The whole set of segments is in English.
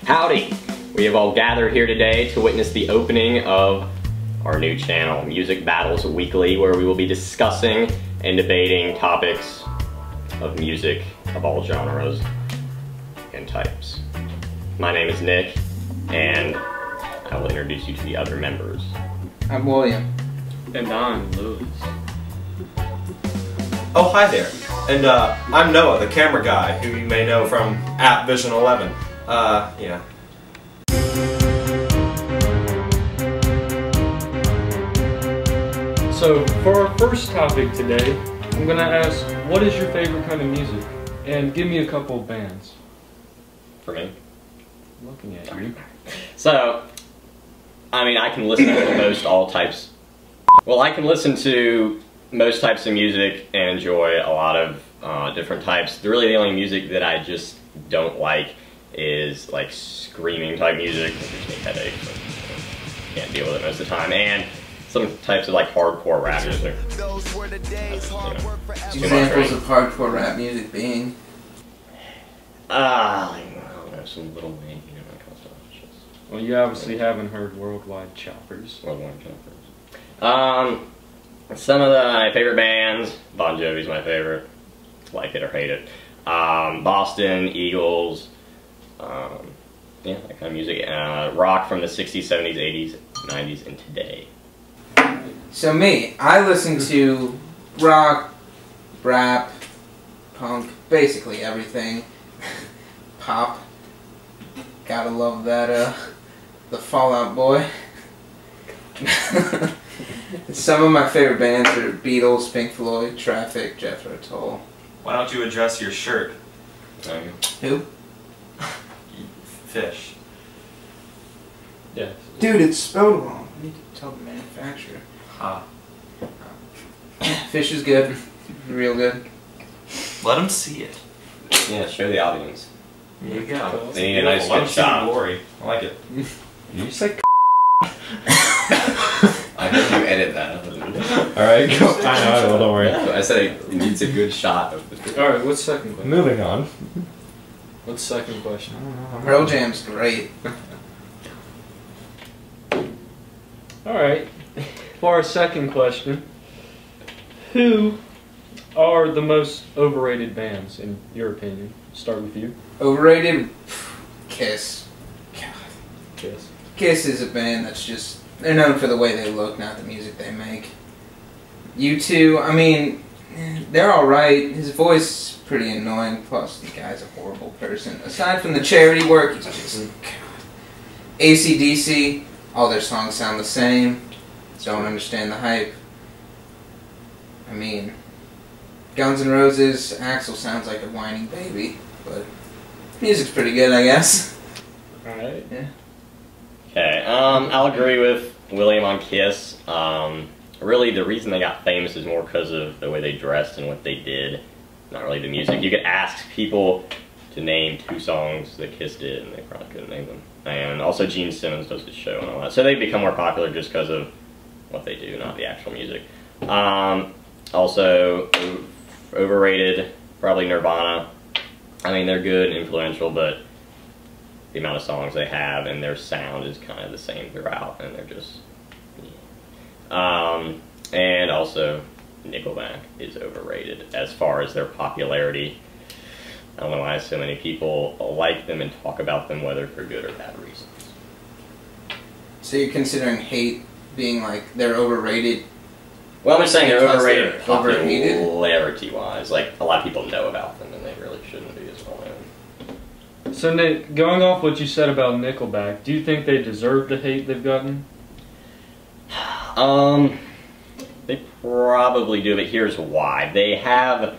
Howdy! We have all gathered here today to witness the opening of our new channel, Music Battles Weekly, where we will be discussing and debating topics of music of all genres and types. My name is Nick, and I will introduce you to the other members. I'm William. And I'm Lewis. Oh, hi there. And I'm Noah, the camera guy, who you may know from @Vision11. Yeah. So, for our first topic today, I'm going to ask, what is your favorite kind of music? And give me a couple of bands. For me? I'm looking at you. So, I mean, I can listen to most all types. Well, I can listen to most types of music and enjoy a lot of different types. Really, the only music that I just don't like is like screaming type music. It gives me headaches. Can't deal with it most of the time. And some types of like hardcore rap music. Examples of hardcore rap music being? I don't know, some Little Wayne, you know, that kind of stuff. It's just Well, you obviously haven't heard Worldwide Choppers. Worldwide Choppers. Some of my favorite bands, Bon Jovi's my favorite, like it or hate it. Boston, Eagles, yeah, that kind of music. Rock from the 60s, 70s, 80s, 90s, and today. So me, I listen to rock, rap, punk, basically everything. Pop. Gotta love that, the Fall Out Boy. Some of my favorite bands are Beatles, Pink Floyd, Traffic, Jethro Tull. Why don't you address your shirt? Who? Fish. Yeah. Dude, it's spelled wrong. I need to tell the manufacturer. Ha. Fish is good. Real good. Let them see it. Yeah, show the audience. There you go. They need a nice Let good them see the shot. glory. I like it. Did you say I hope you edit that. Alright, go. I know, don't worry. I said it needs a good shot of the Alright, what's the second question? Moving on. What's the second question? Pearl Jam's great. Alright, for our second question, who are the most overrated bands, in your opinion? Start with you. Overrated? Kiss. God. Yes. Kiss is a band that's just, they're known for the way they look, not the music they make. U2, I mean, they're alright. His voice is pretty annoying, plus the guy's a horrible person. Aside from the charity work, he's just, God. AC/DC, all their songs sound the same. Don't understand the hype. I mean, Guns N' Roses, Axl sounds like a whining baby, but music's pretty good, I guess. Alright. Yeah. Okay, I'll agree with William on Kiss. Really, the reason they got famous is more because of the way they dressed and what they did, not really the music. You could ask people to name 2 songs that Kiss did, and they probably couldn't name them. And also Gene Simmons does the show and all that. So they become more popular just because of what they do, not the actual music. Also, overrated, probably Nirvana. I mean, they're good and influential, but the amount of songs they have and their sound is kind of the same throughout, and they're just... Yeah. And also, Nickelback is overrated as far as their popularity. I don't know why so many people like them and talk about them, whether for good or bad reasons. So you're considering Hate being like, they're overrated? Well, I'm just saying they're Because overrated they're overhated? popularity-wise. Like, a lot of people know about them, and they really shouldn't be as well known. So Nick, going off what you said about Nickelback, do you think they deserve the hate they've gotten? They probably do, but here's why. They have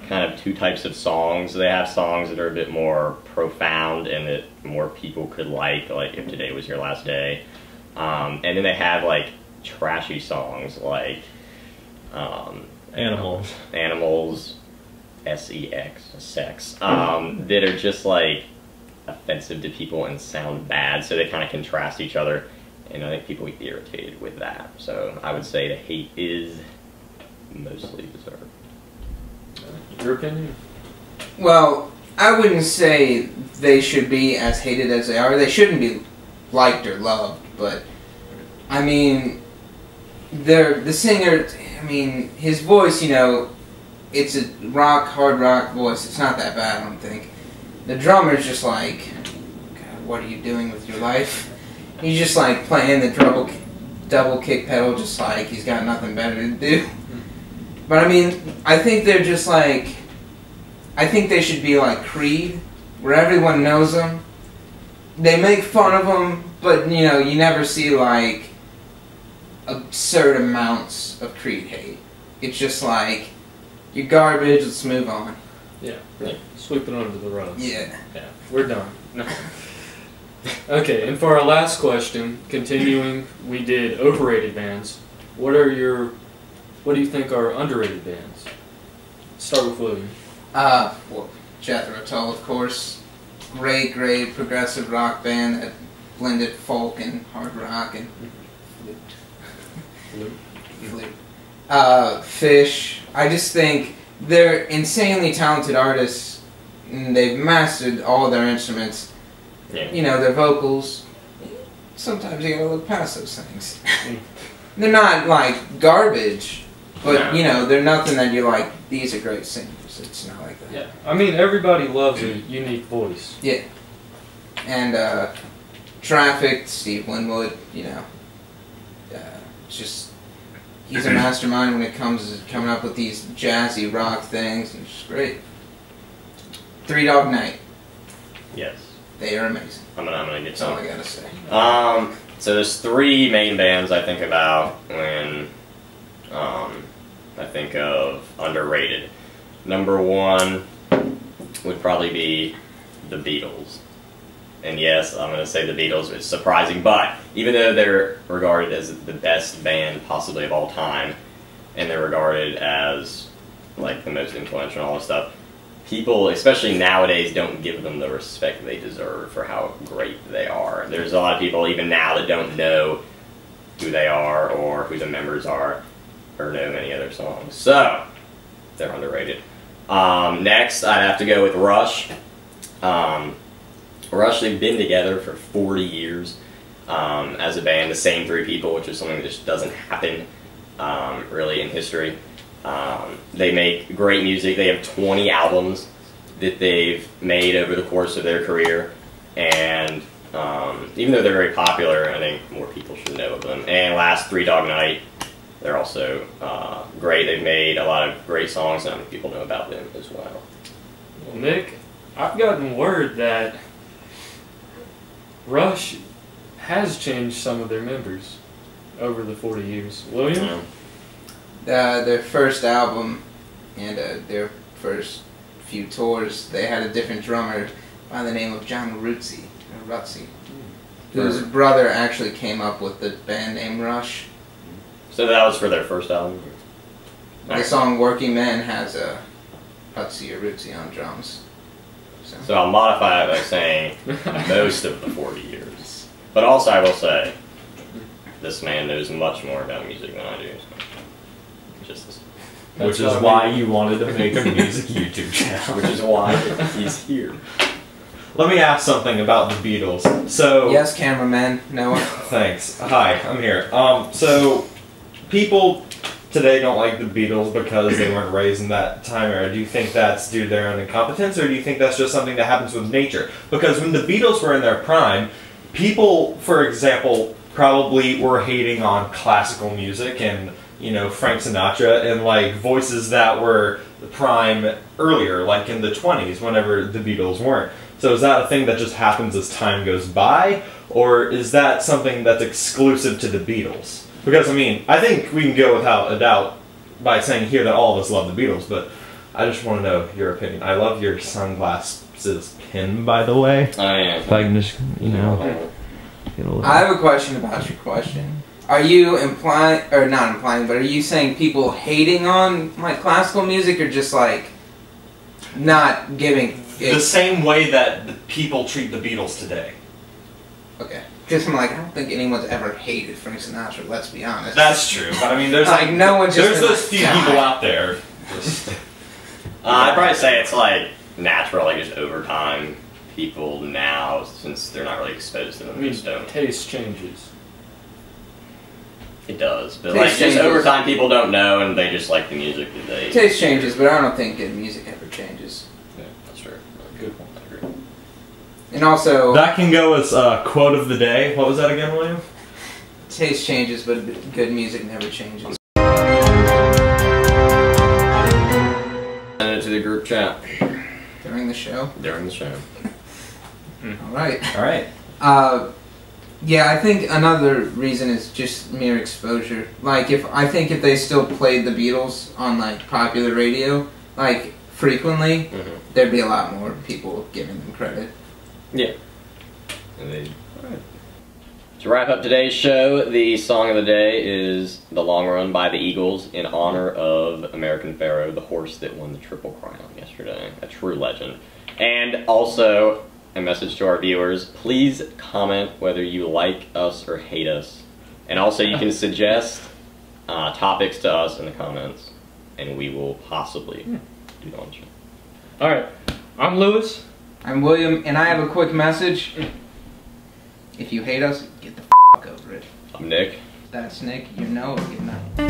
kind of 2 types of songs. They have songs that are a bit more profound and that more people could like If Today Was Your Last Day. And then they have like trashy songs like Animals, S-E-X, sex, that are just like offensive to people and sound bad, so they kind of contrast each other, and I think people get irritated with that. So I would say the hate is mostly deserved. Your opinion? Well, I wouldn't say they should be as hated as they are. They shouldn't be liked or loved, but I mean, the singer. I mean, his voice. You know, it's a hard rock voice. It's not that bad, I don't think. The drummer's just like, God, what are you doing with your life? He's just like playing the double kick pedal, just like he's got nothing better to do. But I mean, I think they're just like, I think they should be like Creed, where everyone knows them. They make fun of them, but you know, you never see like absurd amounts of Creed hate. It's just like, you're garbage, let's move on. Yeah. Sweep it under the rug. Yeah. Yeah. We're done. No. Okay, and for our last question, continuing, we did overrated bands. What do you think are underrated bands? Start with William. Well, Jethro Tull, of course. Great progressive rock band that blended folk and hard rock and flute. Fish. I just think they're insanely talented artists, and they've mastered all their instruments. Yeah. You know, their vocals. Sometimes you gotta look past those things. They're not like garbage, but you know, they're nothing that you're like, these are great singers. It's not like that. Yeah. I mean, everybody loves a unique voice. Yeah. And Traffic, Steve Winwood, you know, it's just, he's a mastermind when it comes to coming up with these jazzy rock things. It's just great. Three Dog Night. Yes. They are amazing. I'm gonna get That's all some. I gotta say. So there's three main bands I think about when I think of underrated. Number one would probably be the Beatles. And yes, I'm gonna say the Beatles. It's surprising, but even though they're regarded as the best band possibly of all time, and they're regarded as like the most influential and all this stuff, people, especially nowadays, don't give them the respect they deserve for how great they are. There's a lot of people even now that don't know who they are or who the members are or know any other songs. So, they're underrated. Next, I'd have to go with Rush. Rush, they've been together for 40 years as a band, the same three people, which is something that just doesn't happen really in history. They make great music. They have 20 albums that they've made over the course of their career, and even though they're very popular, I think more people should know of them. And last, Three Dog Night, they're also great. They've made a lot of great songs, and not many people know about them as well. Well, Nick, I've gotten word that Rush has changed some of their members over the 40 years. William? Their first album and their first few tours, they had a different drummer by the name of John Rutsey, whose brother actually came up with the band name Rush. So that was for their first album? The song Working Men has a Rutsey or Rutsey on drums. So I'll modify it by saying most of the 40 years. But also I will say, this man knows much more about music than I do. Just this. Which is why you wanted to make a music YouTube channel. Which is why he's here. Let me ask something about the Beatles. So yes, cameraman, Noah. Thanks. Hi, I'm here. So people today don't like the Beatles because they weren't raised in that time era. Do you think that's due to their own incompetence, or do you think that's just something that happens with nature? Because when the Beatles were in their prime, people, for example, probably were hating on classical music and, you know, Frank Sinatra and like voices that were the prime earlier, like in the 20s, whenever the Beatles weren't. So is that a thing that just happens as time goes by, or is that something that's exclusive to the Beatles? Because, I mean, I think we can go without a doubt by saying here that all of us love the Beatles, but I just want to know your opinion. I love your sunglasses pin, by the way. Oh, yeah. If I can just, you know... I have a question about your question. Are you implying, or not implying, but are you saying people hating on like classical music, or just like not giving it? The same way that people treat the Beatles today. Okay. Because I'm like, I don't think anyone's ever hated Frank Sinatra, let's be honest. That's true, but I mean, there's like no one just there's been those like, few "God." people out there. I'd probably say it's like natural, like just over time, people now, since they're not really exposed to them, just don't. Taste changes. It does, but Taste like just changes. over time, people don't know, and they just like the music that they. Taste changes, but I don't think good music ever changes. Yeah, that's true. Good point. I agree. And also, That can go as quote of the day. What was that again, William? taste changes, but good music never changes. Send it to the group chat During the show. during the show. All right. All right. Yeah, I think another reason is just mere exposure. Like, if they still played the Beatles on like popular radio, like frequently, there'd be a lot more people giving them credit. Yeah. Indeed. Alright. To wrap up today's show, the song of the day is "The Long Run" by the Eagles in honor of American Pharoah, the horse that won the Triple Crown yesterday. A true legend. And also, a message to our viewers, please comment whether you like us or hate us. And also you can suggest topics to us in the comments, and we will possibly do it on the show. Alright, I'm Lewis. I'm William, and I have a quick message. If you hate us, get the f*** over it. I'm Nick. That's Nick. You know it. Good night.